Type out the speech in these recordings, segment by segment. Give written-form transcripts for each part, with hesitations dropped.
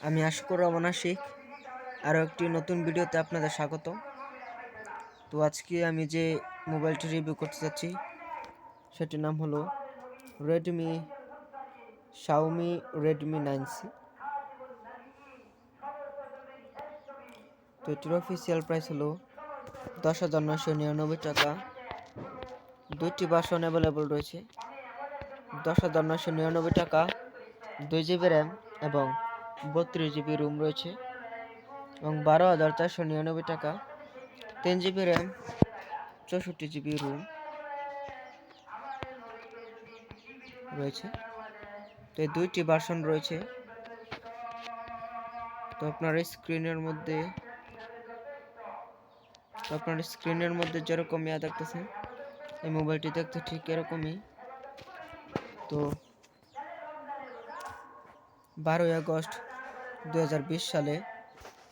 আমি আশকুর রহমান আশিক আরও একটি নতুন ভিডিওতে আপনাদের স্বাগত। তো আজকে আমি যে মোবাইলটি রিভিউ করতে যাচ্ছি সেটির নাম হলো Xiaomi Redmi 9C। তো এটির অফিসিয়াল প্রাইস হলো 10,999 টাকা। দুইটি ভার্সন অ্যাভেলেবল রয়েছে। 10,999 টাকা 2GB র্যাম এবং 32GB রোম রয়েছে, এবং 12,499 টাকা 3GB র্যাম 64GB রোম রয়েছে। তো এই দুইটি ভার্সন রয়েছে। তো আপনার স্ক্রিনের মধ্যে যেরকম দেখতেছেন এই মোবাইলটি দেখতে ঠিক এরকমই। তো 12ই আগস্ট 2020 সালে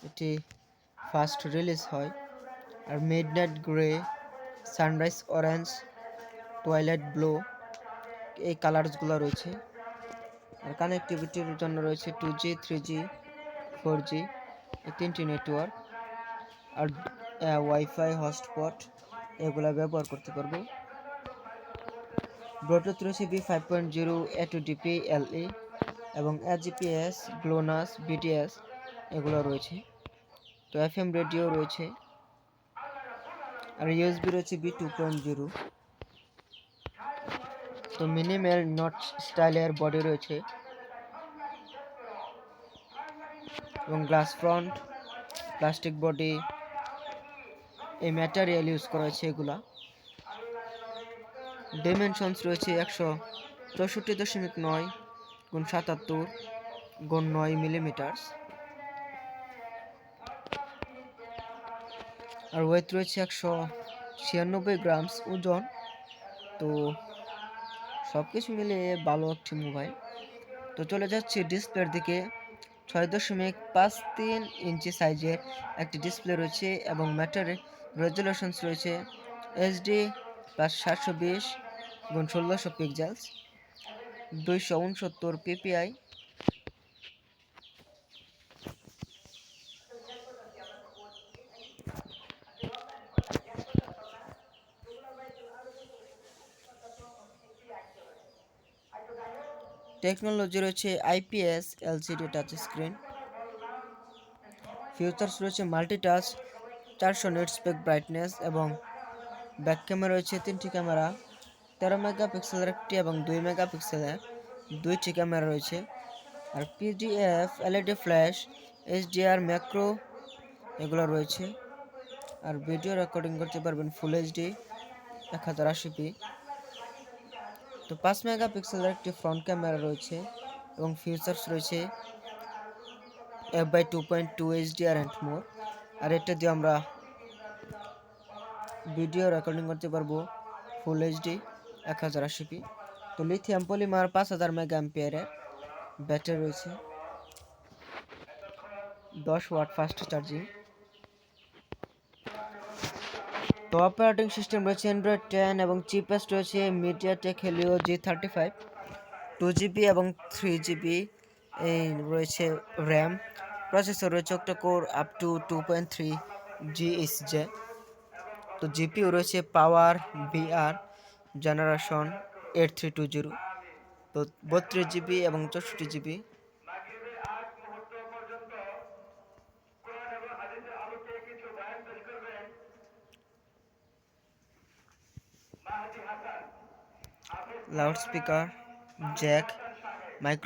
এটি ফার্স্ট রিলিজ হয়। আর midnight grey, sunrise orange, twilight blue এই কালারসগুলো রয়েছে। আর কানেক্টিভিটির জন্য রয়েছে 2G, 3G, 4G এই তিনটি নেটওয়ার্ক। আর ওয়াইফাই হটস্পট এগুলা ব্যবহার করতে পারবো। ব্লুটুথ রয়েছে V5.0 A2DP LE এবং AGPS, GLONASS, BTS এগুলো রয়েছে। তো FM রেডিও রয়েছে। আর USB রয়েছে V2.0। তো মিনিমাল নট স্টাইলের বডি রয়েছে এবং গ্লাস ফ্রন্ট, প্লাস্টিক বডি এই ম্যাটেরিয়াল ইউজ করা হয়েছে এগুলা। ডাইমেনশনস রয়েছে 164.9 × 77 × 9 মিলিমিটার। আর ওয়েট রয়েছে 196 গ্রামস ওজন। তো সবকিছু মিলিয়ে ভালো একটি মোবাইল। তো চলে যাচ্ছে ডিসপ্লের দিকে। 6.53 ইঞ্চি সাইজের একটি ডিসপ্লে রয়েছে এবং ম্যাটার রেজুলেশনস রয়েছে HD + 720 × 1600 পিক্সেলস, 269 ppi। টেকনোলজি রয়েছে IPS LCD touch screen. Features রয়েছে মাল্টিটাচ, 400 নিটস পিক ব্রাইটনেস এবং ব্যাক ক্যামেরা রয়েছে 3টি ক্যামেরা, 13 মেগাপিক্সেলের একটি এবং 2 মেগাপিক্সেলের 2টি ক্যামেরা রয়েছে। আর PDF, LED ফ্ল্যাশ, HDR, ম্যাক্রো এগুলো রয়েছে। আর ভিডিও রেকর্ডিং করতে পারবেন ফুল HD 1080p। তো 5 মেগাপিক্সেলের একটি ফ্রন্ট ক্যামেরা রয়েছে এবং ফিচার্স রয়েছে f/2.2 HDR অ্যান্ড মোর। আর এটা দিয়ে আমরা ভিডিও রেকর্ডিং করতে পারবো ফুল HD 1080p। তো লিথিয়াম পলিমার 5000 মেগাঅ্যাম্পিয়ারের ব্যাটারি রয়েছে, 10 ওয়াট ফাস্ট চার্জিং। তো অপারেটিং সিস্টেম রয়েছে Android 10 এবং চিপেস্ট রয়েছে MediaTek Helio G35। 2GB এবং 3GB এই রয়েছে র্যাম। প্রসেসর রয়েছে octa-core up to 2.3 GHz। তো জিপিইউ রয়েছে পাওয়ার VR জেনারেশন 8320। তো 32GB এবং 64GB। Loud speaker, Jack, micro